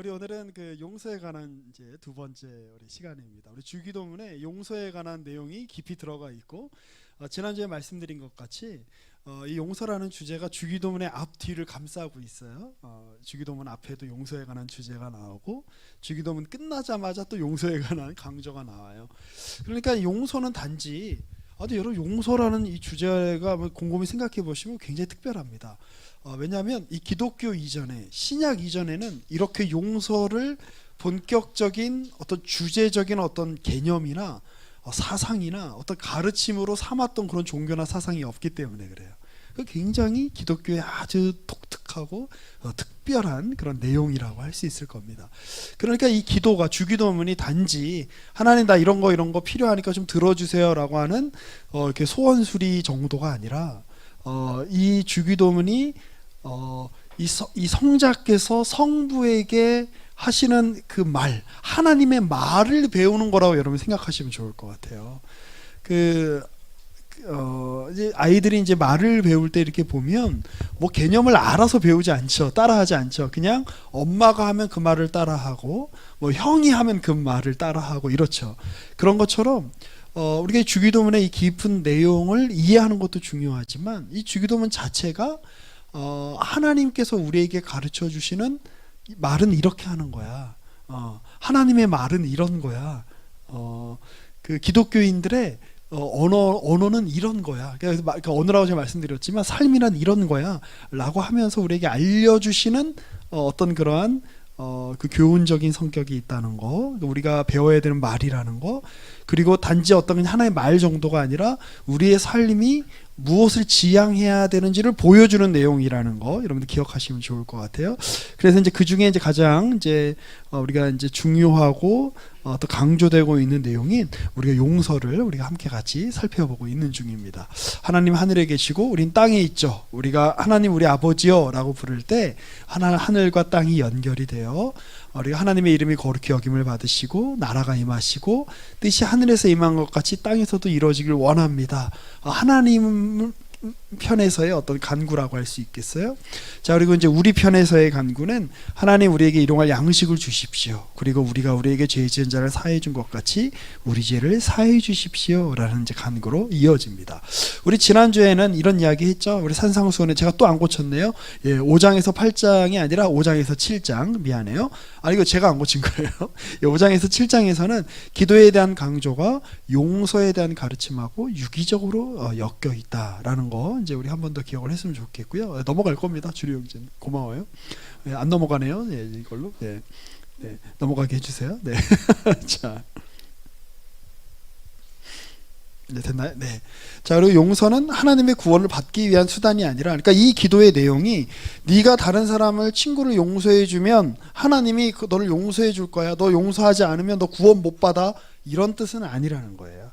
우리 오늘은 그 용서에 관한 이제 두 번째 우리 시간입니다. 우리 주기도문에 용서에 관한 내용이 깊이 들어가 있고, 지난주에 말씀드린 것 같이 이 용서라는 주제가 주기도문의 앞뒤를 감싸고 있어요. 주기도문 앞에도 용서에 관한 주제가 나오고, 주기도문 끝나자마자 또 용서에 관한 강조가 나와요. 그러니까 용서는 단지 근데 여러분, 용서라는 이 주제가 곰곰이 생각해 보시면 굉장히 특별합니다. 왜냐하면 이 기독교 이전에, 신약 이전에는 이렇게 용서를 본격적인 어떤 주제적인 어떤 개념이나 사상이나 어떤 가르침으로 삼았던 그런 종교나 사상이 없기 때문에 그래요. 그 굉장히 기독교의 아주 독특하고 특별한 그런 내용이라고 할 수 있을 겁니다. 그러니까 이 기도가, 주기도문이 단지 하나님 나 이런 거 필요하니까 좀 들어주세요라고 하는 이렇게 소원수리 정도가 아니라, 이 주기도문이 이 성자께서 성부에게 하시는 그 말, 하나님의 말을 배우는 거라고 여러분 생각하시면 좋을 것 같아요. 이제 아이들이 이제 말을 배울 때 이렇게 보면 뭐 개념을 알아서 배우지 않죠. 따라하지 않죠. 그냥 엄마가 하면 그 말을 따라하고, 뭐 형이 하면 그 말을 따라하고 이렇죠. 그런 것처럼 우리가 주기도문의 이 깊은 내용을 이해하는 것도 중요하지만, 이 주기도문 자체가 하나님께서 우리에게 가르쳐 주시는 말은 이렇게 하는 거야. 하나님의 말은 이런 거야. 그 기독교인들의 언어는 이런 거야. 그러니까 언어라고 제가 말씀드렸지만 삶이란 이런 거야 라고 하면서 우리에게 알려주시는 어떤 그러한 그 교훈적인 성격이 있다는 거, 우리가 배워야 되는 말이라는 거, 그리고 단지 어떤 하나의 말 정도가 아니라 우리의 삶이 무엇을 지향해야 되는지를 보여주는 내용이라는 거, 여러분들 기억하시면 좋을 것 같아요. 그래서 이제 그 중에 이제 가장 이제 우리가 이제 중요하고 또 강조되고 있는 내용인 우리가 용서를 우리가 함께 같이 살펴보고 있는 중입니다. 하나님 하늘에 계시고 우린 땅에 있죠. 우리가 하나님 우리 아버지요라고 부를 때 하늘과 땅이 연결이 되어 우리가 하나님의 이름이 거룩히 여김을 받으시고 나라가 임하시고 뜻이 하늘에서 임한 것 같이 땅에서도 이루어지길 원합니다. 하나님 편에서의 어떤 간구라고 할 수 있겠어요? 자, 그리고 이제 우리 편에서의 간구는 하나님 우리에게 일용할 양식을 주십시오. 그리고 우리가 우리에게 죄 지은 자를 사해 준 것 같이 우리 죄를 사해 주십시오라는 이제 간구로 이어집니다. 우리 지난주에는 이런 이야기 했죠. 우리 산상수훈에 제가 또 안 고쳤네요. 5장에서 8장이 아니라 5장에서 7장, 미안해요. 이거 제가 안 고친 거예요. 5장에서 7장에서는 기도에 대한 강조가 용서에 대한 가르침하고 유기적으로 엮여 있다라는 거 이제 우리 한 번 더 기억을 했으면 좋겠고요. 넘어갈 겁니다. 주리 형제님 고마워요. 안 넘어가네요. 이걸로 넘어가게 해주세요. 자, 됐나요? 자, 그리고 용서는 하나님의 구원을 받기 위한 수단이 아니라, 그러니까 이 기도의 내용이 네가 다른 사람을, 친구를 용서해 주면 하나님이 너를 용서해 줄 거야, 너 용서하지 않으면 너 구원 못 받아, 이런 뜻은 아니라는 거예요.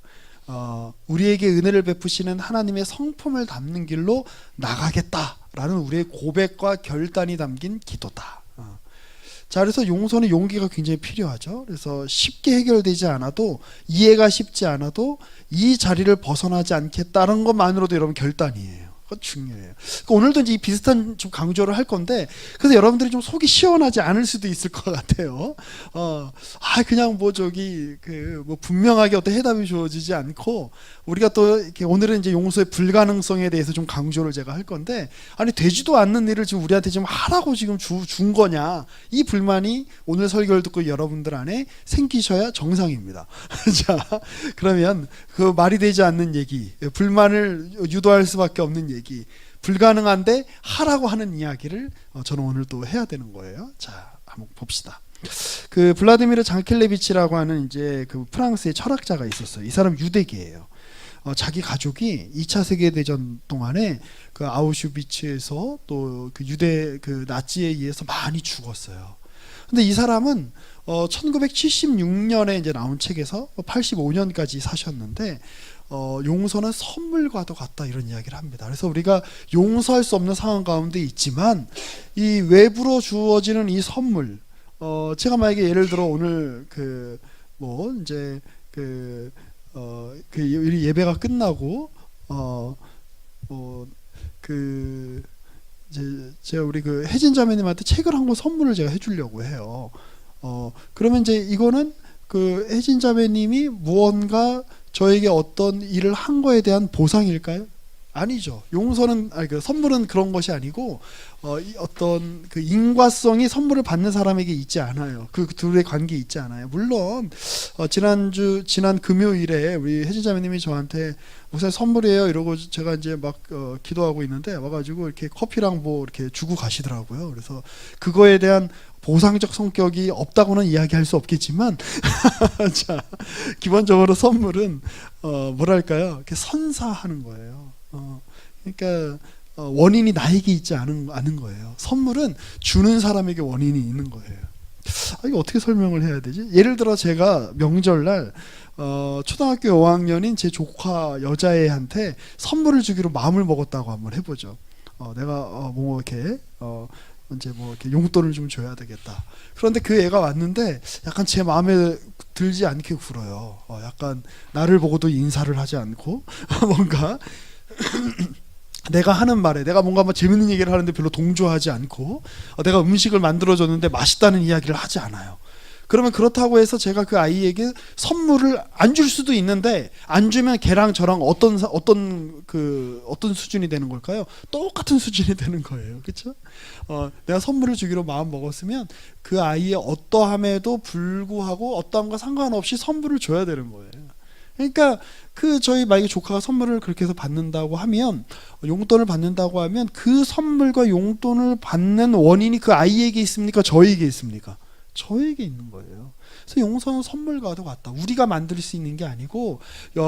우리에게 은혜를 베푸시는 하나님의 성품을 담는 길로 나가겠다라는 우리의 고백과 결단이 담긴 기도다. 자, 그래서 용서는 용기가 굉장히 필요하죠. 그래서 쉽게 해결되지 않아도, 이해가 쉽지 않아도 이 자리를 벗어나지 않겠다는 것만으로도 여러분 결단이에요. 그건 중요해요. 그러니까 오늘도 이제 비슷한 좀 강조를 할 건데, 그래서 여러분들이 좀 속이 시원하지 않을 수도 있을 것 같아요. 그냥 뭐 분명하게 어떤 해답이 주어지지 않고, 우리가 또 이렇게 오늘은 이제 용서의 불가능성에 대해서 좀 강조를 제가 할 건데, 되지도 않는 일을 지금 우리한테 지금 하라고 지금 준 거냐, 이 불만이 오늘 설교를 듣고 여러분들 안에 생기셔야 정상입니다. 자, 그러면 그 말이 되지 않는 얘기, 불만을 유도할 수밖에 없는 얘기, 불가능한데 하라고 하는 이야기를 저는 오늘 또 해야 되는 거예요. 자, 한번 봅시다. 그 블라디미르 장켈레비치라고 하는 이제 그 프랑스의 철학자가 있었어요. 이 사람 유대계예요. 자기 가족이 2차 세계대전 동안에 그 아우슈비츠에서 또 그 유대 그 나치에 의해서 많이 죽었어요. 근데 이 사람은 1976년에 이제 나온 책에서 85년까지 사셨는데, 용서는 선물과도 같다 이런 이야기를 합니다. 그래서 우리가 용서할 수 없는 상황 가운데 있지만 이 외부로 주어지는 이 선물, 제가 만약에 예를 들어 오늘 예배가 끝나고 이제 제가 우리 그 혜진 자매님한테 책을 한 권 선물을 제가 해주려고 해요. 그러면 이제 이거는 그 혜진 자매님이 무언가 저에게 어떤 일을 한 거에 대한 보상일까요? 아니죠. 용서는 아니 그 선물은 그런 것이 아니고 어떤 그 인과성이 선물을 받는 사람에게 있지 않아요. 그 둘의 관계에 있지 않아요. 물론 지난 금요일에 우리 혜진 자매님이 저한테 무슨 선물이에요 이러고 제가 이제 막 기도하고 있는데 와가지고 이렇게 커피랑 뭐 이렇게 주고 가시더라고요. 그래서 그거에 대한 보상적 성격이 없다고는 이야기할 수 없겠지만 자, 기본적으로 선물은 뭐랄까요? 이렇게 선사하는 거예요. 그러니까 원인이 나에게 있지 않은 거예요. 선물은 주는 사람에게 원인이 있는 거예요. 이거 어떻게 설명을 해야 되지? 예를 들어 제가 명절날 초등학교 5학년인 제 조카 여자애한테 선물을 주기로 마음을 먹었다고 한번 해보죠. 내가 뭐 이렇게 이제 뭐 이렇게 용돈을 좀 줘야 되겠다. 그런데 그 애가 왔는데 약간 제 마음에 들지 않게 굴어요. 약간 나를 보고도 인사를 하지 않고 뭔가 내가 하는 말에 내가 뭔가 뭐 재밌는 얘기를 하는데 별로 동조하지 않고 내가 음식을 만들어줬는데 맛있다는 이야기를 하지 않아요. 그러면 그렇다고 해서 제가 그 아이에게 선물을 안 줄 수도 있는데 안 주면 걔랑 저랑 어떤 수준이 되는 걸까요? 똑같은 수준이 되는 거예요. 그렇죠? 내가 선물을 주기로 마음 먹었으면 그 아이의 어떠함에도 불구하고 어떠함과 상관없이 선물을 줘야 되는 거예요. 그러니까 저희 만약에 조카가 선물을 그렇게 해서 받는다고 하면 용돈을 받는다고 하면 그 선물과 용돈을 받는 원인이 그 아이에게 있습니까? 저에게 있습니까? 저에게 있는 거예요. 그래서 용서는 선물과도 같다. 우리가 만들 수 있는 게 아니고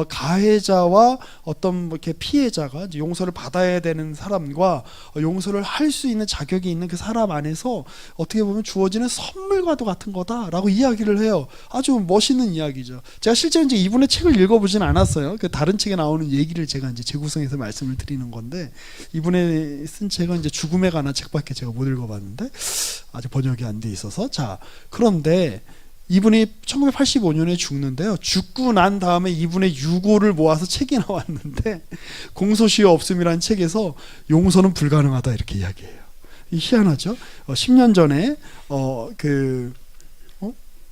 가해자와 어떤 뭐 이렇게 피해자가 이제 용서를 받아야 되는 사람과 용서를 할 수 있는 자격이 있는 그 사람 안에서 어떻게 보면 주어지는 선물과도 같은 거다라고 이야기를 해요. 아주 멋있는 이야기죠. 제가 실제 이제 이분의 책을 읽어보진 않았어요. 그 다른 책에 나오는 얘기를 제가 이제 재구성해서 말씀을 드리는 건데 이분의 쓴 책은 이제 죽음에 관한 책밖에 제가 못 읽어봤는데 아직 번역이 안 돼 있어서 자 그런데. 이분이 1985년에 죽는데요. 죽고 난 다음에 이분의 유고를 모아서 책이 나왔는데 공소시효 없음이라는 책에서 용서는 불가능하다 이렇게 이야기해요. 희한하죠? 10년 전에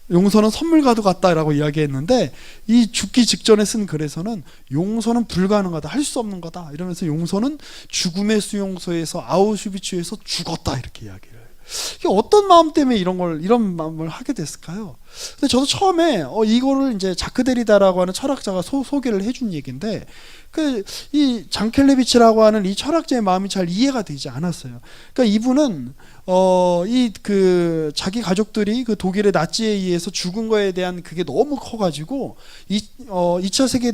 용서는 선물과도 같다라고 이야기했는데 이 죽기 직전에 쓴 글에서는 용서는 불가능하다, 할 수 없는 거다 이러면서 용서는 죽음의 수용소에서 아우슈비츠에서 죽었다 이렇게 이야기를 해요. 이게 어떤 마음 때문에 이런 마음을 하게 됐을까요? 근데 저도 처음에 이거를 이제 자크 데리다라고 하는 철학자가 소개를 해준 얘기인데 이 장켈레비치라고 하는 이 철학자의 마음이 잘 이해가 되지 않았어요. 그러니까 이분은 자기 가족들이 그 독일의 나치에 의해서 죽은 거에 대한 그게 너무 커가지고 2차 세계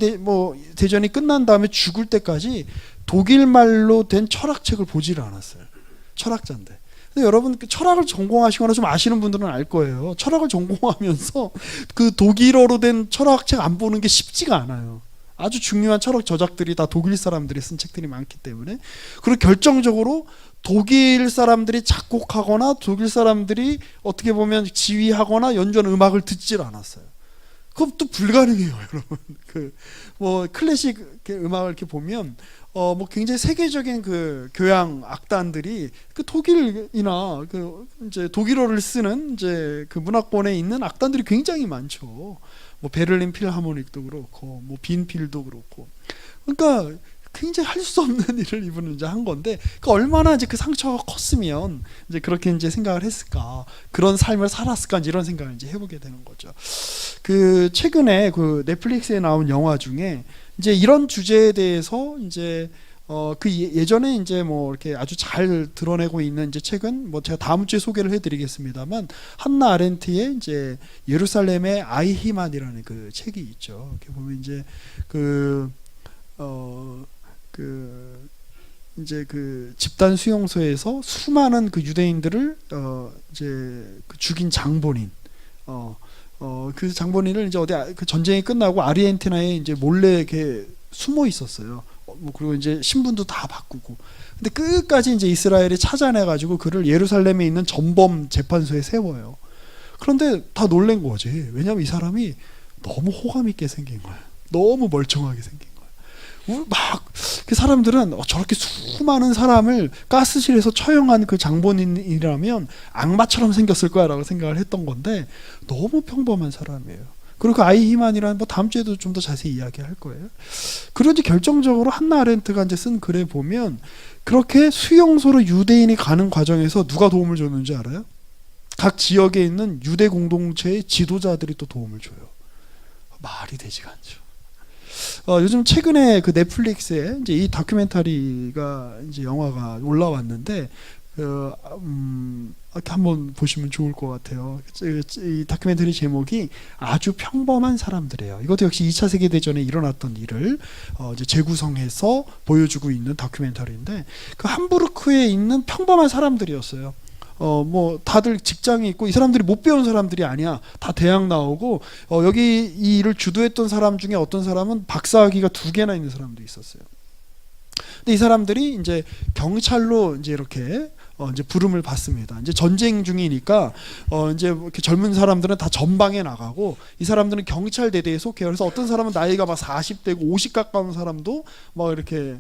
대전이 끝난 다음에 죽을 때까지 독일 말로 된 철학책을 보지를 않았어요. 철학자인데. 근데 여러분 철학을 전공하시거나 좀 아시는 분들은 알 거예요. 철학을 전공하면서 그 독일어로 된 철학책 안 보는 게 쉽지가 않아요. 아주 중요한 철학 저작들이 다 독일 사람들이 쓴 책들이 많기 때문에 그리고 결정적으로 독일 사람들이 작곡하거나 독일 사람들이 어떻게 보면 지휘하거나 연주하는 음악을 듣질 않았어요. 그것도 불가능해요, 여러분. 클래식 음악을 이렇게 보면 굉장히 세계적인 그 교향 악단들이 그 독일이나 이제 독일어를 쓰는 이제 그 문화권에 있는 악단들이 굉장히 많죠. 베를린 필하모닉도 그렇고 빈필도 그렇고. 그러니까 굉장히 할 수 없는 일을 이분은 이제 한 건데 얼마나 이제 그 상처가 컸으면 이제 그렇게 이제 생각을 했을까, 그런 삶을 살았을까 이제 이런 생각을 이제 해보게 되는 거죠. 최근에 넷플릭스에 나온 영화 중에 이제 이런 주제에 대해서 이제 예전에 이제 이렇게 아주 잘 드러내고 있는 이제 책은 제가 다음 주에 소개를 해드리겠습니다만 한나 아렌트의 이제 예루살렘의 아이히만이라는 그 책이 있죠. 이렇게 보면 이제 이제 집단 수용소에서 수많은 유대인들을 이제 죽인 장본인, 그 장본인을 이제 전쟁이 끝나고 아르헨티나에 이제 몰래 이렇게 숨어 있었어요. 그리고 이제 신분도 다 바꾸고. 근데 끝까지 이제 이스라엘이 찾아내가지고 그를 예루살렘에 있는 전범 재판소에 세워요. 그런데 다 놀란 거지. 왜냐하면 이 사람이 너무 호감 있게 생긴 거야. 너무 멀쩡하게 생긴 거야. 막 그 사람들은 저렇게 수많은 사람을 가스실에서 처형한 그 장본인이라면 악마처럼 생겼을 거야라고 생각을 했던 건데 너무 평범한 사람이에요. 그리고 그 아이히만이라는 뭐 다음 주에도 좀 더 자세히 이야기할 거예요. 그런지 결정적으로 한나 아렌트가 이제 쓴 글에 보면 그렇게 수용소로 유대인이 가는 과정에서 누가 도움을 줬는지 알아요? 각 지역에 있는 유대 공동체의 지도자들이 또 도움을 줘요. 말이 되지가 않죠. 요즘 최근에 그 넷플릭스에 이제 이 다큐멘터리가 이제 영화가 올라왔는데 이렇게 한번 보시면 좋을 것 같아요. 이 다큐멘터리 제목이 아주 평범한 사람들이에요. 이것도 역시 2차 세계대전에 일어났던 일을 이제 재구성해서 보여주고 있는 다큐멘터리인데 그 함부르크에 있는 평범한 사람들이었어요. 뭐 다들 직장이 있고 이 사람들이 못 배운 사람들이 아니야. 다 대학 나오고 여기 이 일을 주도했던 사람 중에 어떤 사람은 박사학위가 2개나 있는 사람도 있었어요. 근데 이 사람들이 이제 경찰로 이제 이렇게 이제 부름을 받습니다. 이제 전쟁 중이니까 이제 이렇게 젊은 사람들은 다 전방에 나가고 이 사람들은 경찰 대대에 속해요. 그래서 어떤 사람은 나이가 막 40대고 50 가까운 사람도 막 이렇게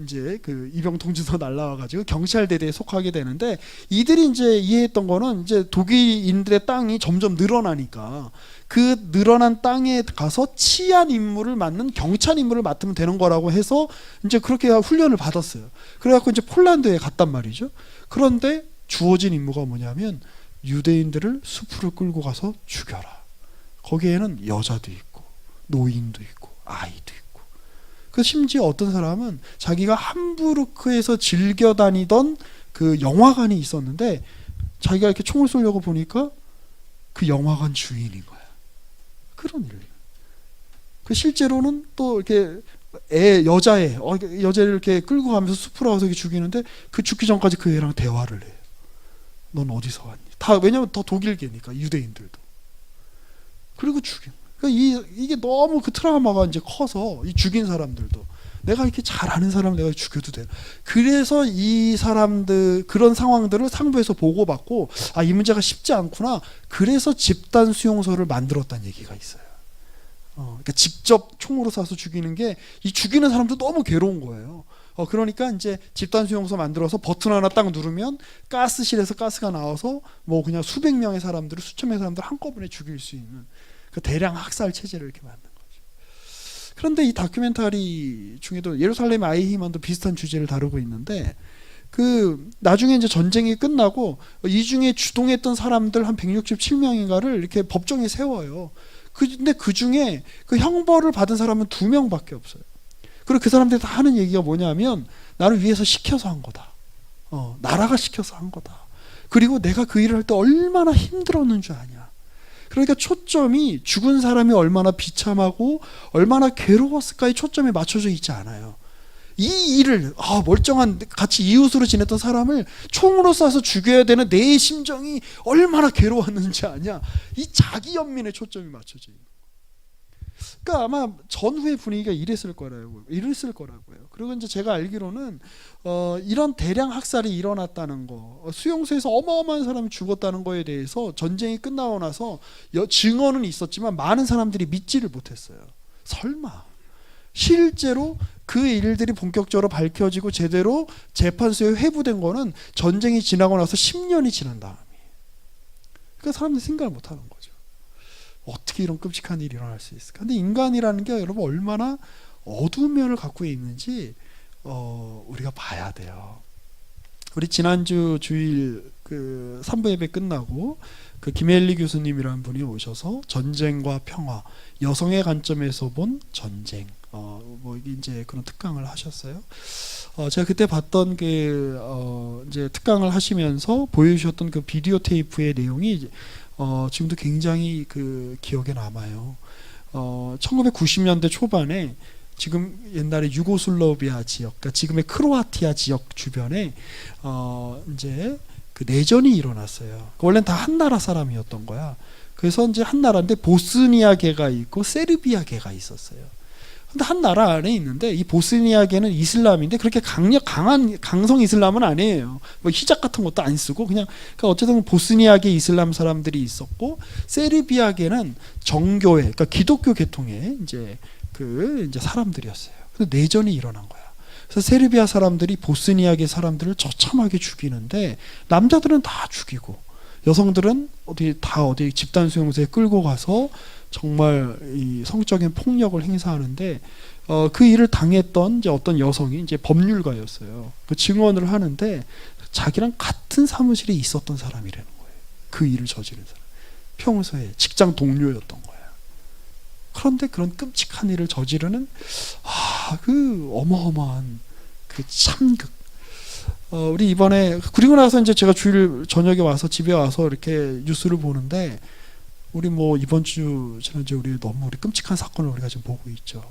이제 그 이병 통지서 날라와가지고 경찰 대대에 속하게 되는데 이들이 이제 이해했던 거는 이제 독일인들의 땅이 점점 늘어나니까 그 늘어난 땅에 가서 치안 임무를 맡는 경찰 임무를 맡으면 되는 거라고 해서 이제 그렇게 훈련을 받았어요. 그래갖고 이제 폴란드에 갔단 말이죠. 그런데 주어진 임무가 뭐냐면 유대인들을 숲으로 끌고 가서 죽여라. 거기에는 여자도 있고 노인도 있고 아이도 있고. 그 심지어 어떤 사람은 자기가 함부르크에서 즐겨 다니던 그 영화관이 있었는데 자기가 이렇게 총을 쏘려고 보니까 그 영화관 주인인 거야. 그런 일. 그 실제로는 또 이렇게 여자를 이렇게 끌고 가면서 숲으로 가서 죽이는데 그 죽기 전까지 그 애랑 대화를 해요. 넌 어디서 왔니? 다 왜냐면 더 독일계니까 유대인들도. 그리고 죽인. 그러니까 이게 너무 그 트라우마가 이제 커서 이 죽인 사람들도 내가 이렇게 잘 아는 사람 내가 죽여도 돼. 그래서 이 사람들 그런 상황들을 상부에서 보고받고 이 문제가 쉽지 않구나. 그래서 집단 수용소를 만들었다는 얘기가 있어요. 그러니까 직접 총으로 쏴서 죽이는 게 이 죽이는 사람도 너무 괴로운 거예요. 그러니까 이제 집단 수용소 만들어서 버튼 하나 딱 누르면 가스실에서 가스가 나와서 뭐 그냥 수백 명의 사람들을 수천 명의 사람들을 한꺼번에 죽일 수 있는 그 대량 학살 체제를 이렇게 만든 거죠. 그런데 이 다큐멘터리 중에도 예루살렘 아이히만도 비슷한 주제를 다루고 있는데 그 나중에 이제 전쟁이 끝나고 이 중에 주동했던 사람들 한 167명인가를 이렇게 법정에 세워요. 근데 그 중에 그 형벌을 받은 사람은 2명밖에 없어요. 그리고 그 사람들이 다 하는 얘기가 뭐냐면 나를 위해서 시켜서 한 거다. 나라가 시켜서 한 거다. 그리고 내가 그 일을 할 때 얼마나 힘들었는 줄 아냐. 그러니까 초점이 죽은 사람이 얼마나 비참하고 얼마나 괴로웠을까에 초점이 맞춰져 있지 않아요. 이 일을 멀쩡한 같이 이웃으로 지냈던 사람을 총으로 쏴서 죽여야 되는 내 심정이 얼마나 괴로웠는지 아냐. 이 자기 연민에 초점이 맞춰져 있는. 그러니까 아마 전후의 분위기가 이랬을 거라고요. 그리고 이제 제가 알기로는 이런 대량 학살이 일어났다는 거, 수용소에서 어마어마한 사람이 죽었다는 거에 대해서 전쟁이 끝나고 나서 증언은 있었지만 많은 사람들이 믿지를 못했어요. 설마 실제로 그 일들이 본격적으로 밝혀지고 제대로 재판소에 회부된 거는 전쟁이 지나고 나서 10년이 지난 다음이에요. 그러니까 사람들이 생각을 못하는 거죠. 어떻게 이런 끔찍한 일이 일어날 수 있을까? 근데 인간이라는 게 여러분 얼마나 어두운 면을 갖고 있는지 우리가 봐야 돼요. 우리 지난주 주일 그 3부 예배 끝나고 그 김엘리 교수님이라는 분이 오셔서 전쟁과 평화, 여성의 관점에서 본 전쟁, 뭐 이제 그런 특강을 하셨어요. 제가 그때 봤던 그 이제 특강을 하시면서 보여주셨던 그 비디오 테이프의 내용이 지금도 굉장히 그 기억에 남아요. 1990년대 초반에 지금 옛날에 유고슬라비아 지역, 그러니까 지금의 크로아티아 지역 주변에 이제 그 내전이 일어났어요. 원래는 다 한 나라 사람이었던 거야. 그래서 이제 한 나라인데 보스니아계가 있고 세르비아계가 있었어요. 근데 한 나라 안에 있는데 이 보스니아계는 이슬람인데 그렇게 강한 강성 이슬람은 아니에요. 뭐 히잡 같은 것도 안 쓰고 그냥 그러니까 어쨌든 보스니아계 이슬람 사람들이 있었고 세르비아계는 정교회, 그러니까 기독교 계통의 이제 그 이제 사람들이었어요. 그래서 내전이 일어난 거야. 그래서 세르비아 사람들이 보스니아계 사람들을 처참하게 죽이는데 남자들은 다 죽이고 여성들은 어디 집단 수용소에 끌고 가서 정말 이 성적인 폭력을 행사하는데 그 일을 당했던 이제 어떤 여성이 이제 법률가였어요. 그 증언을 하는데 자기랑 같은 사무실에 있었던 사람이라는 거예요. 그 일을 저지른 사람. 평소에 직장 동료였던 거야. 그런데 그런 끔찍한 일을 저지르는 그 어마어마한 그 참극. 우리 이번에 그리고 나서 이제 제가 주일 저녁에 와서 집에 와서 이렇게 뉴스를 보는데 우리 뭐 이번 주 지난주에 우리 끔찍한 사건을 우리가 지금 보고 있죠.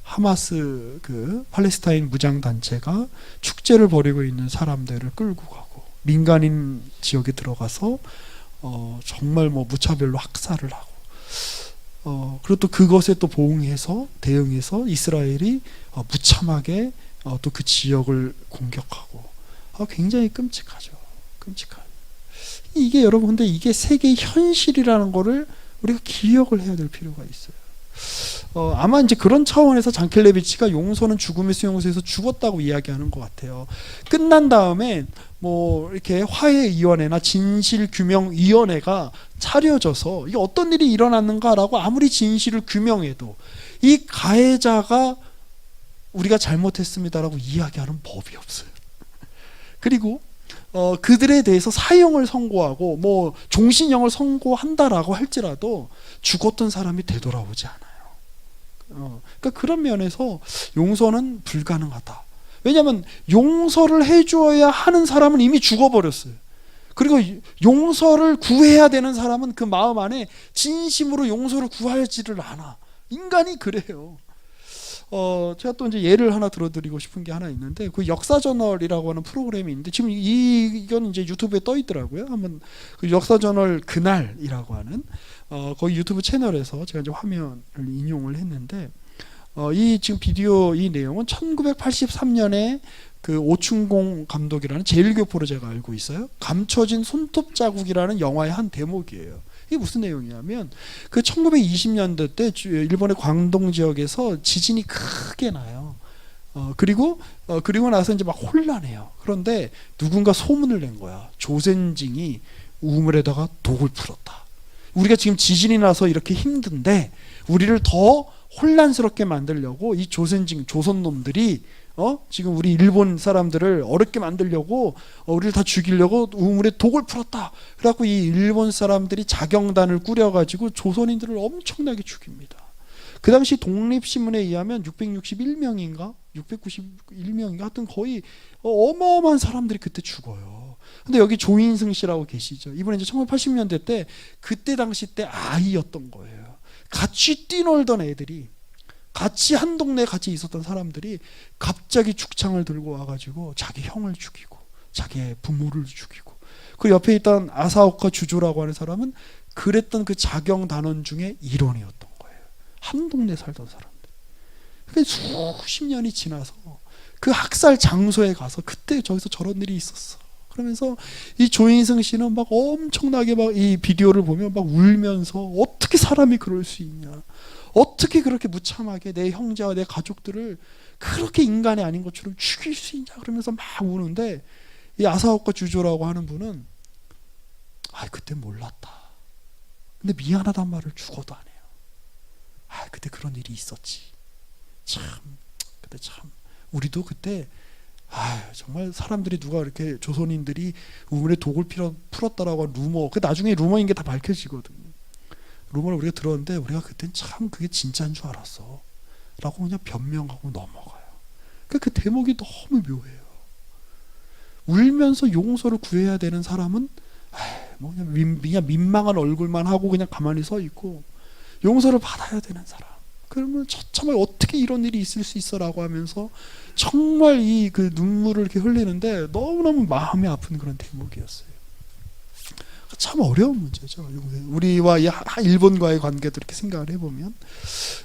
하마스 그 팔레스타인 무장 단체가 축제를 벌이고 있는 사람들을 끌고 가고 민간인 지역에 들어가서 정말 뭐 무차별로 학살을 하고 그리고 또 그것에 또 대응해서 이스라엘이 무참하게 또 그 지역을 공격하고 굉장히 끔찍하죠. 끔찍한. 이게 여러분 근데 이게 세계의 현실이라는 거를 우리가 기억을 해야 될 필요가 있어요. 아마 이제 그런 차원에서 장켈레비치가 용서는 죽음의 수용소에서 죽었다고 이야기하는 것 같아요. 끝난 다음에 뭐 이렇게 화해위원회나 진실규명위원회가 차려져서 이게 어떤 일이 일어났는가라고 아무리 진실을 규명해도 이 가해자가 우리가 잘못했습니다라고 이야기하는 법이 없어요. 그리고 그들에 대해서 사형을 선고하고 뭐 종신형을 선고한다라고 할지라도 죽었던 사람이 되돌아오지 않아요. 그러니까 그런 면에서 용서는 불가능하다. 왜냐하면 용서를 해줘야 하는 사람은 이미 죽어버렸어요. 그리고 용서를 구해야 되는 사람은 그 마음 안에 진심으로 용서를 구하지를 않아. 인간이 그래요. 제가 또 이제 예를 하나 들어드리고 싶은 게 하나 있는데 그 역사저널이라고 하는 프로그램이 있는데 지금 이건 이제 유튜브에 떠 있더라고요. 한번 그 역사저널 그날이라고 하는 거기 유튜브 채널에서 제가 이제 화면을 인용을 했는데 이 지금 비디오 이 내용은 1983년에 그 오충공 감독이라는 제일교포로 제가 알고 있어요. 감춰진 손톱 자국이라는 영화의 한 대목이에요. 이게 무슨 내용이냐면 그 1920년대 때 일본의 광동 지역에서 지진이 크게 나요. 그리고 나서 이제 막 혼란해요. 그런데 누군가 소문을 낸 거야. 조센징이 우물에다가 독을 풀었다. 우리가 지금 지진이 나서 이렇게 힘든데 우리를 더 혼란스럽게 만들려고 이 조선진 조선놈들이 지금 우리 일본 사람들을 어렵게 만들려고 우리를 다 죽이려고 우물에 독을 풀었다. 그래갖고 이 일본 사람들이 자경단을 꾸려가지고 조선인들을 엄청나게 죽입니다. 그 당시 독립신문에 의하면 661명인가 691명인가 하여튼 거의 어마어마한 사람들이 그때 죽어요. 근데 여기 조인승 씨라고 계시죠. 이분은 이제 1980년대 때 그때 당시 때 아이였던 거예요. 같이 뛰놀던 애들이 같이 한 동네에 같이 있었던 사람들이 갑자기 죽창을 들고 와가지고 자기 형을 죽이고 자기의 부모를 죽이고 그 옆에 있던 아사오카 주조라고 하는 사람은 그랬던 그 자경 단원 중에 일원이었던 거예요. 한 동네 살던 사람들. 그러니까 수십 년이 지나서 그 학살 장소에 가서 그때 저기서 저런 일이 있었어. 그러면서 이 조인승 씨는 막 엄청나게 막 이 비디오를 보면 막 울면서 어떻게 사람이 그럴 수 있냐. 어떻게 그렇게 무참하게 내 형제와 내 가족들을 그렇게 인간이 아닌 것처럼 죽일 수 있냐. 그러면서 막 우는데 이 아사오카 주조라고 하는 분은 그때 몰랐다. 근데 미안하단 말을 죽어도 안 해요. 그때 그런 일이 있었지. 그때 참 우리도 그때 정말 사람들이 누가 이렇게 조선인들이 우물에 독을 풀었다라고 한 루머, 그 나중에 루머인 게 다 밝혀지거든요. 루머를 우리가 들었는데 우리가 그땐 참 그게 진짜인 줄 알았어 라고 그냥 변명하고 넘어가요. 그 대목이 너무 묘해요. 울면서 용서를 구해야 되는 사람은 그냥 민망한 얼굴만 하고 그냥 가만히 서 있고 용서를 받아야 되는 사람, 그러면 처참하게 어떻게 이런 일이 있을 수 있어라고 하면서 정말 이 그 눈물을 이렇게 흘리는데 너무너무 마음이 아픈 그런 대목이었어요. 참 어려운 문제죠. 우리와 일본과의 관계도 이렇게 생각을 해보면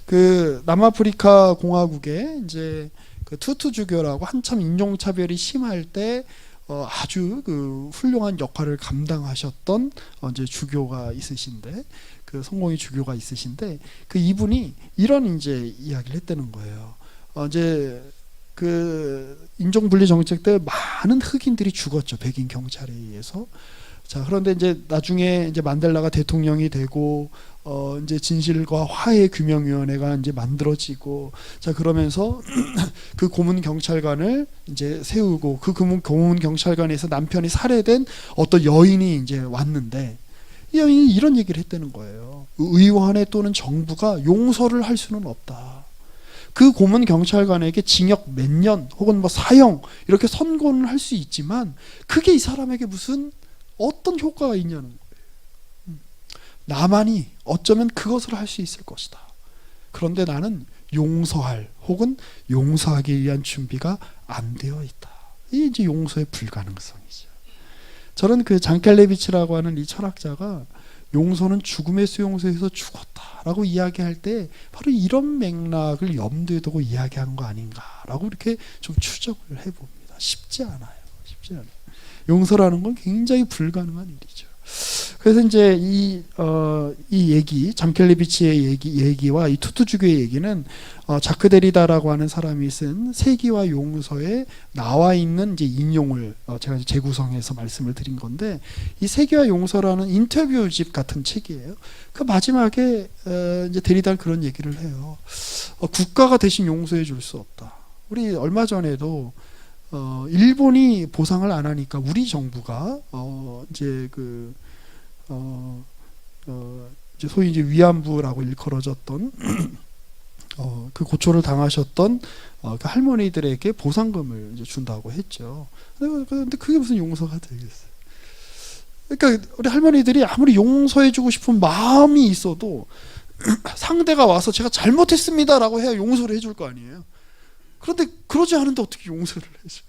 그 남아프리카 공화국에 이제 그 투투주교라고 한참 인종차별이 심할 때 아주 그 훌륭한 역할을 감당하셨던 이제 주교가 있으신데 그 성공의 주교가 있으신데 그 이분이 이런 이제 이야기를 했다는 거예요. 이제 그 인종분리 정책 때 많은 흑인들이 죽었죠. 백인 경찰에 의해서. 자, 그런데 이제 나중에 이제 만델라가 대통령이 되고 이제 진실과 화해 규명위원회가 이제 만들어지고, 자, 그러면서 그 고문 경찰관을 이제 세우고, 그 고문 경찰관에서 남편이 살해된 어떤 여인이 이제 왔는데, 이 여인이 이런 얘기를 했다는 거예요. 의원회 또는 정부가 용서를 할 수는 없다. 그 고문 경찰관에게 징역 몇 년 혹은 뭐 사형 이렇게 선고는 할 수 있지만, 그게 이 사람에게 무슨 어떤 효과가 있냐는 거예요. 나만이 어쩌면 그것을 할 수 있을 것이다. 그런데 나는 용서할 혹은 용서하기 위한 준비가 안 되어 있다. 이게 이제 용서의 불가능성이죠. 저는 그 장켈레비치라고 하는 이 철학자가 용서는 죽음의 수용소에서 죽었다라고 이야기할 때 바로 이런 맥락을 염두에 두고 이야기한 거 아닌가라고 이렇게 좀 추적을 해봅니다. 쉽지 않아요. 쉽지 않아요. 용서라는 건 굉장히 불가능한 일이죠. 그래서 이제 이 얘기, 잠켈레비치의 얘기와 이 투투주교의 얘기는 자크 데리다라고 하는 사람이 쓴 세기와 용서에 나와 있는 이제 인용을 제가 재구성해서 말씀을 드린 건데, 이 세기와 용서라는 인터뷰집 같은 책이에요. 그 마지막에 이제 데리다는 그런 얘기를 해요. 국가가 대신 용서해 줄 수 없다. 우리 얼마 전에도 일본이 보상을 안 하니까 우리 정부가 이제 이제 소위 이제 위안부라고 일컬어졌던 그 고초를 당하셨던 그 할머니들에게 보상금을 이제 준다고 했죠. 근데 그게 무슨 용서가 되겠어요? 그러니까 우리 할머니들이 아무리 용서해주고 싶은 마음이 있어도 상대가 와서 제가 잘못했습니다라고 해야 용서를 해줄 거 아니에요. 그런데 그러지 않은데 어떻게 용서를 해줘요?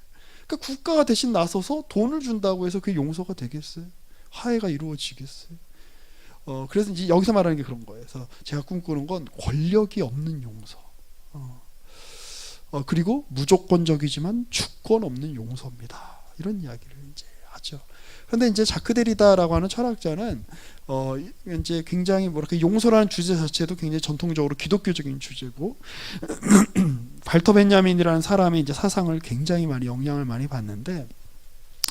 그러니까 국가가 대신 나서서 돈을 준다고 해서 그게 용서가 되겠어요? 화해가 이루어지겠어요? 그래서 이제 여기서 말하는 게 그런 거예요. 그래서 제가 꿈꾸는 건 권력이 없는 용서. 그리고 무조건적이지만 주권 없는 용서입니다. 이런 이야기를 이제 하죠. 그런데 이제 자크 데리다라고 하는 철학자는 이제 굉장히 뭐랄까 용서라는 주제 자체도 굉장히 전통적으로 기독교적인 주제고 발터 벤야민이라는 사람이 이제 사상을 굉장히 많이 영향을 많이 받는데,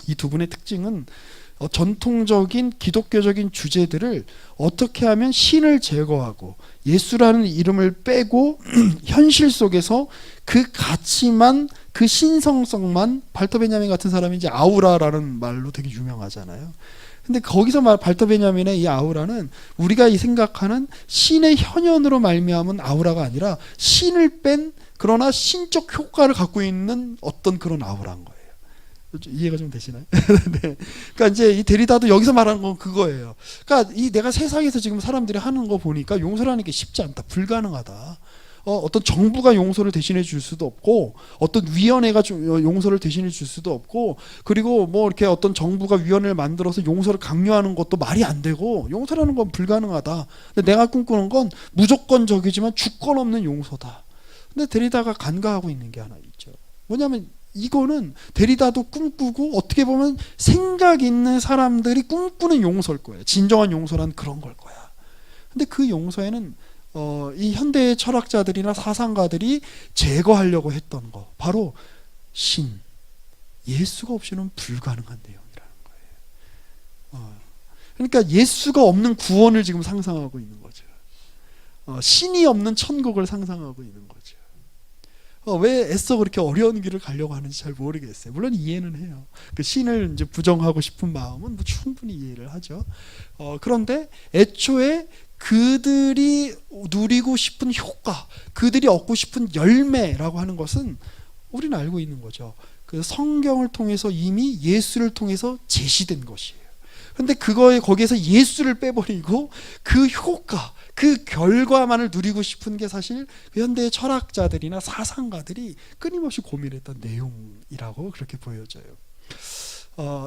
이 두 분의 특징은 전통적인 기독교적인 주제들을 어떻게 하면 신을 제거하고 예수라는 이름을 빼고 현실 속에서 그 가치만, 그 신성성만, 발터 베냐민 같은 사람이 이제 아우라라는 말로 되게 유명하잖아요. 근데 거기서 발터 베냐민의 이 아우라는 우리가 이 생각하는 신의 현현으로 말미암은 아우라가 아니라 신을 뺀, 그러나 신적 효과를 갖고 있는 어떤 그런 아우라인 거예요. 이해가 좀 되시나요? 네. 그러니까 이제 이 데리다도 여기서 말하는 건 그거예요. 그러니까 이 내가 세상에서 지금 사람들이 하는 거 보니까 용서라는 게 쉽지 않다, 불가능하다. 어떤 정부가 용서를 대신해 줄 수도 없고, 어떤 위원회가 용서를 대신해 줄 수도 없고, 그리고 뭐 이렇게 어떤 정부가 위원회를 만들어서 용서를 강요하는 것도 말이 안 되고, 용서라는 건 불가능하다. 근데 내가 꿈꾸는 건 무조건적이지만 주권 없는 용서다. 근데 데리다가 간과하고 있는 게 하나 있죠. 뭐냐면 이거는 데리다도 꿈꾸고 어떻게 보면 생각 있는 사람들이 꿈꾸는 용서일 거예요. 진정한 용서란 그런 걸 거야. 근데 그 용서에는 이 현대의 철학자들이나 사상가들이 제거하려고 했던 거, 바로 신, 예수가 없이는 불가능한 내용이라는 거예요. 그러니까 예수가 없는 구원을 지금 상상하고 있는 거죠. 신이 없는 천국을 상상하고 있는 거죠. 왜 애써 그렇게 어려운 길을 가려고 하는지 잘 모르겠어요. 물론 이해는 해요. 그 신을 이제 부정하고 싶은 마음은 뭐 충분히 이해를 하죠. 그런데 애초에 그들이 누리고 싶은 효과, 그들이 얻고 싶은 열매라고 하는 것은 우리는 알고 있는 거죠. 그 성경을 통해서 이미 예수를 통해서 제시된 것이에요. 근데 거기에서 예수를 빼버리고 그 효과, 그 결과만을 누리고 싶은 게 사실 현대의 철학자들이나 사상가들이 끊임없이 고민했던 내용이라고 그렇게 보여져요.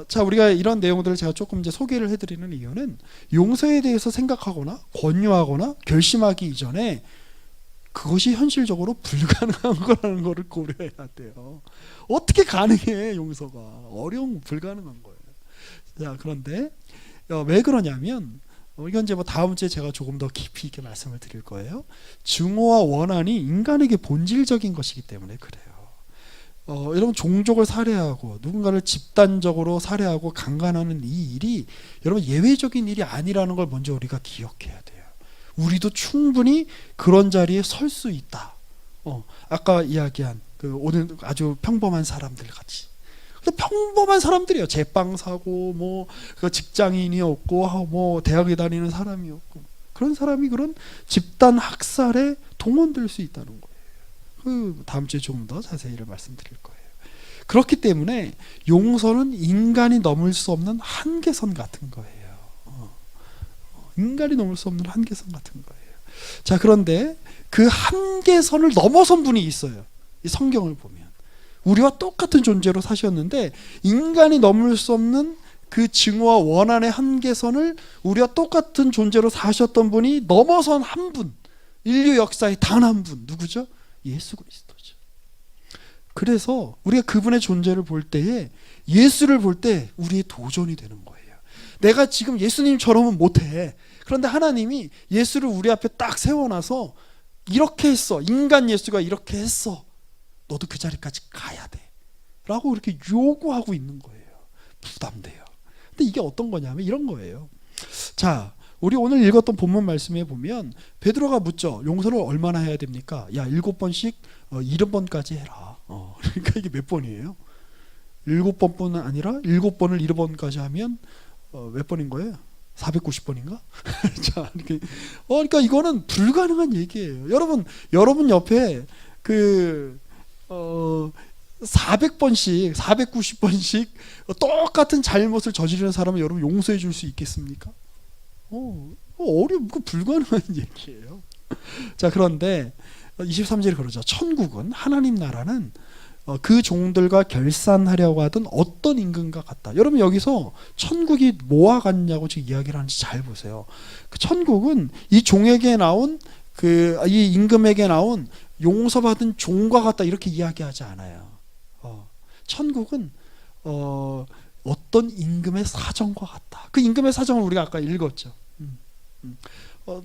자, 우리가 이런 내용들을 제가 조금 이제 소개를 해드리는 이유는 용서에 대해서 생각하거나 권유하거나 결심하기 이전에 그것이 현실적으로 불가능한 거라는 거를 고려해야 돼요. 어떻게 가능해, 용서가. 불가능한 거예요. 자, 그런데 왜 그러냐면 이건 이제 뭐 다음 주에 제가 조금 더 깊이 있게 말씀을 드릴 거예요. 증오와 원한이 인간에게 본질적인 것이기 때문에 그래요. 여러분 종족을 살해하고 누군가를 집단적으로 살해하고 강간하는 이 일이 여러분 예외적인 일이 아니라는 걸 먼저 우리가 기억해야 돼요. 우리도 충분히 그런 자리에 설 수 있다. 아까 이야기한 그 오늘 아주 평범한 사람들 같이 평범한 사람들이에요. 제빵 사고 뭐 그 직장인이었고 뭐 대학에 다니는 사람이었고 그런 사람이 그런 집단 학살에 동원될 수 있다는 거예요. 그 다음 주에 좀 더 자세히 말씀드릴 거예요. 그렇기 때문에 용서는 인간이 넘을 수 없는 한계선 같은 거예요. 인간이 넘을 수 없는 한계선 같은 거예요. 자, 그런데 그 한계선을 넘어선 분이 있어요. 이 성경을 보면 우리와 똑같은 존재로 사셨는데 인간이 넘을 수 없는 그 증오와 원한의 한계선을 우리와 똑같은 존재로 사셨던 분이 넘어선 한 분, 인류 역사의 단 한 분, 누구죠? 예수 그리스도죠. 그래서 우리가 그분의 존재를 볼 때에 예수를 볼 때 우리의 도전이 되는 거예요. 내가 지금 예수님처럼은 못해. 그런데 하나님이 예수를 우리 앞에 딱 세워놔서 이렇게 했어. 인간 예수가 이렇게 했어. 너도 그 자리까지 가야 돼. 라고 이렇게 요구하고 있는 거예요. 부담돼요. 근데 이게 어떤 거냐면 이런 거예요. 자, 우리 오늘 읽었던 본문 말씀에 보면 베드로가 묻죠. 용서를 얼마나 해야 됩니까? 야, 7번씩 70번까지 해라. 그러니까 이게 몇 번이에요? 7번뿐만 아니라 7번을 70번까지 하면 몇 번인 거예요? 490번인가? 자, 이렇게 그러니까 이거는 불가능한 얘기예요. 여러분 옆에 400번씩 490번씩 똑같은 잘못을 저지르는 사람을 여러분 용서해 줄 수 있겠습니까? 어렵고 불가능한 얘기예요. 자, 그런데 23절에 그러죠. 천국은 하나님 나라는 그 종들과 결산하려고 하던 어떤 임금과 같다. 여러분 여기서 천국이 뭐와 같냐고 지금 이야기를 하는지 잘 보세요. 그 천국은 이 종에게 나온 이 임금에게 나온 용서받은 종과 같다 이렇게 이야기하지 않아요. 천국은 어떤 임금의 사정과 같다. 그 임금의 사정을 우리가 아까 읽었죠.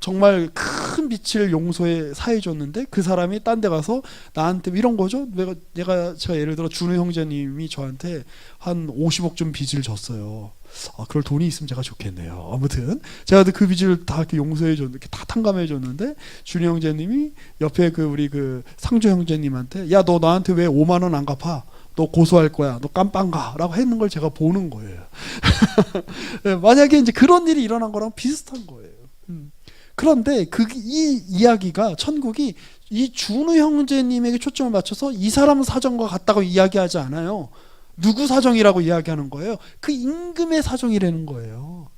정말 큰 빚을 용서에 사해줬는데 그 사람이 딴 데 가서 나한테 이런 거죠. 제가 예를 들어 준우 형제님이 저한테 한 50억 좀 빚을 졌어요. 그럴 돈이 있으면 제가 좋겠네요. 아무튼 제가 그 빚을 다 이렇게 용서해줬는데 이렇게 다 탕감해줬는데 준우 형제님이 옆에 우리 상조 형제님한테 야, 너 나한테 왜 5만 원 안 갚아? 너 고소할 거야. 너 깜빵 가. 라고 했는 걸 제가 보는 거예요. 만약에 이제 그런 일이 일어난 거랑 비슷한 거예요. 그런데 이 이야기가 천국이 이 준우 형제님에게 초점을 맞춰서 이 사람 사정과 같다고 이야기하지 않아요. 누구 사정이라고 이야기하는 거예요? 그 임금의 사정이라는 거예요.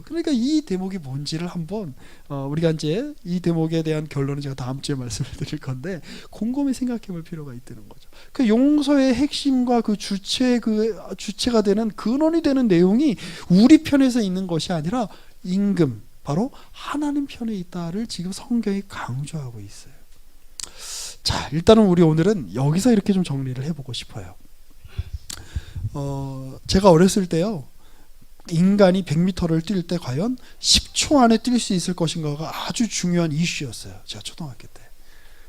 그러니까 이 대목이 뭔지를 한번 우리가 이제 이 대목에 대한 결론은 제가 다음 주에 말씀을 드릴 건데 곰곰이 생각해 볼 필요가 있다는 거죠. 그 용서의 핵심과 그 주체가 되는 근원이 되는 내용이 우리 편에서 있는 것이 아니라 임금, 바로 하나님 편에 있다를 지금 성경이 강조하고 있어요. 자, 일단은 우리 오늘은 여기서 이렇게 좀 정리를 해보고 싶어요. 제가 어렸을 때요, 인간이 100m를 뛸 때 과연 10초 안에 뛸 수 있을 것인가가 아주 중요한 이슈였어요. 제가 초등학교 때.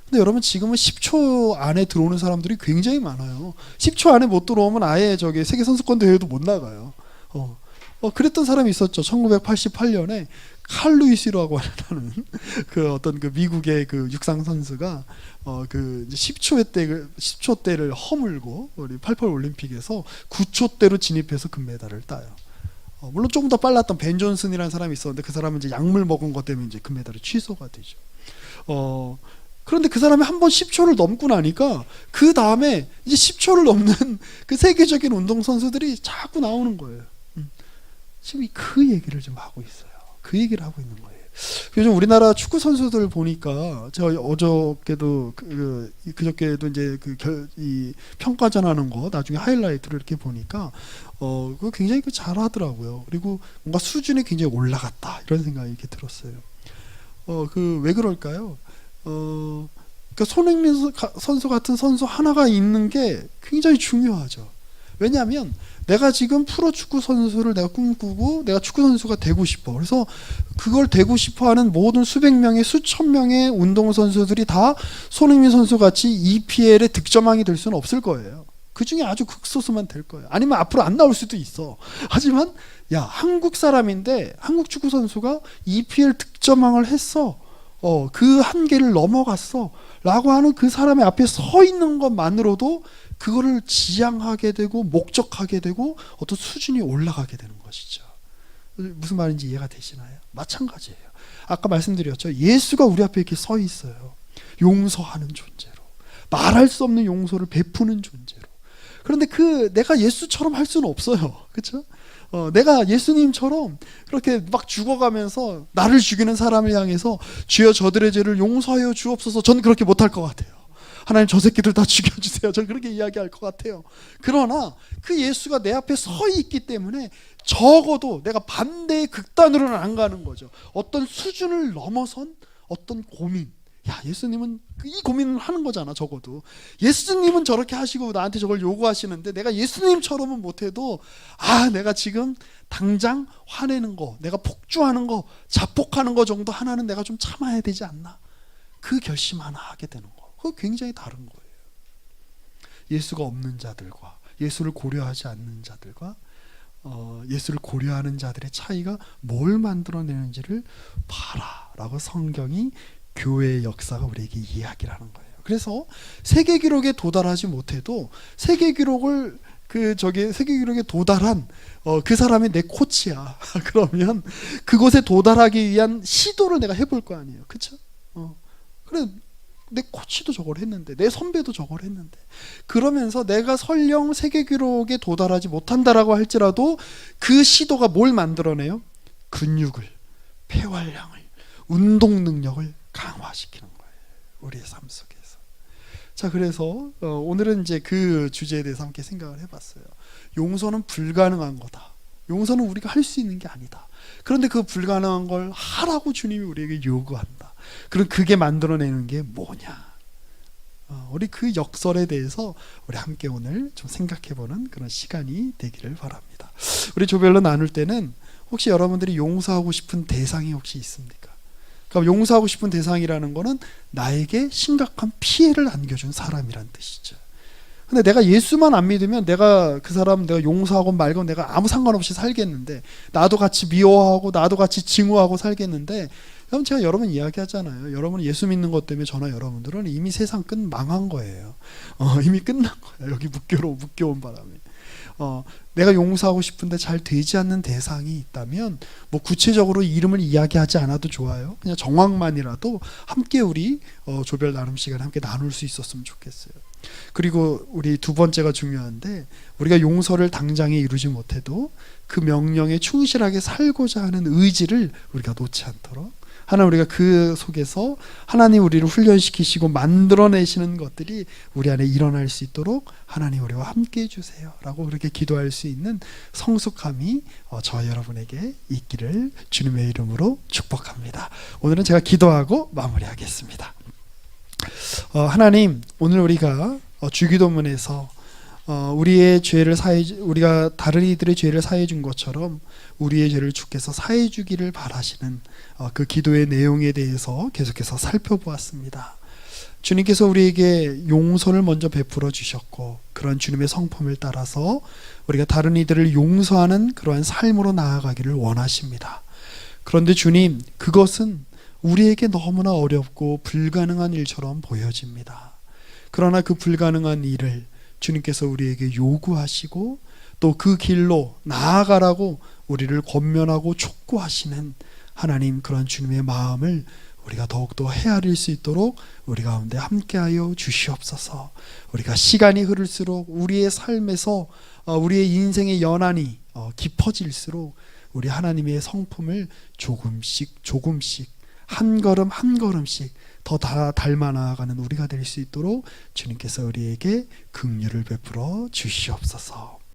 근데 여러분 지금은 10초 안에 들어오는 사람들이 굉장히 많아요. 10초 안에 못 들어오면 아예 세계 선수권 대회도 못 나가요. 그랬던 사람이 있었죠. 1988년에 칼 루이스라고 하는 어떤 미국의 육상 선수가 10초 대를 허물고 우리 88 올림픽에서 9초대로 진입해서 금메달을 따요. 물론 조금 더 빨랐던 벤 존슨이라는 사람이 있었는데 그 사람은 이제 약물 먹은 것 때문에 이제 금메달이 취소가 되죠. 그런데 그 사람이 한 번 10초를 넘고 나니까 그 다음에 이제 10초를 넘는 그 세계적인 운동 선수들이 자꾸 나오는 거예요. 지금 그 얘기를 좀 하고 있어요. 그 얘기를 하고 있는 거예요. 요즘 우리나라 축구 선수들 보니까 제가 어저께도 그저께도 이제 이 평가전 하는 거 나중에 하이라이트를 이렇게 보니까 그거 굉장히 잘하더라고요. 그리고 뭔가 수준이 굉장히 올라갔다 이런 생각이 이렇게 들었어요. 왜 그럴까요? 그러니까 손흥민 선수 같은 선수 하나가 있는 게 굉장히 중요하죠. 왜냐하면 내가 지금 프로축구 선수를 내가 꿈꾸고 내가 축구 선수가 되고 싶어. 그래서 그걸 되고 싶어하는 모든 수백 명의 수천 명의 운동 선수들이 다 손흥민 선수 같이 EPL의 득점왕이 될 수는 없을 거예요. 그 중에 아주 극소수만 될 거예요. 아니면 앞으로 안 나올 수도 있어. 하지만 야, 한국 사람인데 한국 축구 선수가 EPL 득점왕을 했어. 그 한계를 넘어갔어. 라고 하는 그 사람의 앞에 서 있는 것만으로도 그거를 지향하게 되고 목적하게 되고 어떤 수준이 올라가게 되는 것이죠. 무슨 말인지 이해가 되시나요? 마찬가지예요. 아까 말씀드렸죠. 예수가 우리 앞에 이렇게 서 있어요. 용서하는 존재로. 말할 수 없는 용서를 베푸는 존재로. 그런데 내가 예수처럼 할 수는 없어요. 그렇죠? 내가 예수님처럼 그렇게 막 죽어가면서 나를 죽이는 사람을 향해서 주여 저들의 죄를 용서하여 주옵소서. 저는 그렇게 못할 것 같아요. 하나님 저 새끼들 다 죽여주세요. 저는 그렇게 이야기할 것 같아요. 그러나 그 예수가 내 앞에 서 있기 때문에 적어도 내가 반대의 극단으로는 안 가는 거죠. 어떤 수준을 넘어선 어떤 고민. 야, 예수님은 이 고민을 하는 거잖아. 적어도 예수님은 저렇게 하시고 나한테 저걸 요구하시는데 내가 예수님처럼은 못해도 내가 지금 당장 화내는 거, 내가 폭주하는 거, 자폭하는 거 정도 하나는 내가 좀 참아야 되지 않나. 그 결심 하나 하게 되는 거. 그거 굉장히 다른 거예요. 예수가 없는 자들과 예수를 고려하지 않는 자들과 예수를 고려하는 자들의 차이가 뭘 만들어내는지를 봐라라고 성경이 교회의 역사가 우리에게 이야기를 하는 거예요. 그래서 세계 기록에 도달하지 못해도 세계 기록을 세계 기록에 도달한 그 사람이 내 코치야. 그러면 그곳에 도달하기 위한 시도를 내가 해볼 거 아니에요. 그렇죠? 그래, 내 코치도 저걸 했는데, 내 선배도 저걸 했는데, 그러면서 내가 설령 세계 기록에 도달하지 못한다라고 할지라도 그 시도가 뭘 만들어내요? 근육을, 폐활량을, 운동 능력을 강화시키는 거예요. 우리의 삶 속에서. 자, 그래서 오늘은 이제 그 주제에 대해서 함께 생각을 해봤어요. 용서는 불가능한 거다. 용서는 우리가 할 수 있는 게 아니다. 그런데 그 불가능한 걸 하라고 주님이 우리에게 요구한다. 그럼 그게 만들어내는 게 뭐냐? 우리 그 역설에 대해서 우리 함께 오늘 좀 생각해보는 그런 시간이 되기를 바랍니다. 우리 조별로 나눌 때는 혹시 여러분들이 용서하고 싶은 대상이 혹시 있습니까? 그럼 용서하고 싶은 대상이라는 거는 나에게 심각한 피해를 안겨준 사람이란 뜻이죠. 근데 내가 예수만 안 믿으면 내가 그 사람 내가 용서하고 말고 내가 아무 상관없이 살겠는데, 나도 같이 미워하고 나도 같이 증오하고 살겠는데, 그럼 제가 여러분 이야기하잖아요. 여러분 예수 믿는 것 때문에 저나 여러분들은 이미 세상 망한 거예요. 이미 끝난 거예요. 여기 묶여온 바람에. 내가 용서하고 싶은데 잘 되지 않는 대상이 있다면 뭐 구체적으로 이름을 이야기하지 않아도 좋아요. 그냥 정황만이라도 함께 우리 조별 나눔 시간에 함께 나눌 수 있었으면 좋겠어요. 그리고 우리 두 번째가 중요한데, 우리가 용서를 당장에 이루지 못해도 그 명령에 충실하게 살고자 하는 의지를 우리가 놓지 않도록 하나님, 우리가 그 속에서 하나님 우리를 훈련시키시고 만들어내시는 것들이 우리 안에 일어날 수 있도록 하나님 우리와 함께 해주세요 라고 그렇게 기도할 수 있는 성숙함이 저와 여러분에게 있기를 주님의 이름으로 축복합니다. 오늘은 제가 기도하고 마무리하겠습니다. 하나님, 오늘 우리가 주기도문에서 우리의 죄를 우리가 다른 이들의 죄를 사해 준 것처럼 우리의 죄를 주께서 사해 주기를 바라시는 그 기도의 내용에 대해서 계속해서 살펴보았습니다. 주님께서 우리에게 용서를 먼저 베풀어 주셨고, 그런 주님의 성품을 따라서 우리가 다른 이들을 용서하는 그러한 삶으로 나아가기를 원하십니다. 그런데 주님, 그것은 우리에게 너무나 어렵고 불가능한 일처럼 보여집니다. 그러나 그 불가능한 일을 주님께서 우리에게 요구하시고 또 그 길로 나아가라고 우리를 권면하고 촉구하시는 하나님, 그런 주님의 마음을 우리가 더욱더 헤아릴 수 있도록 우리 가운데 함께하여 주시옵소서. 우리가 시간이 흐를수록 우리의 삶에서 우리의 인생의 연한이 깊어질수록 우리 하나님의 성품을 조금씩 한 걸음 한 걸음씩 더 닮아 나아가는 우리가 될 수 있도록 주님께서 우리에게 긍휼을 베풀어 주시옵소서.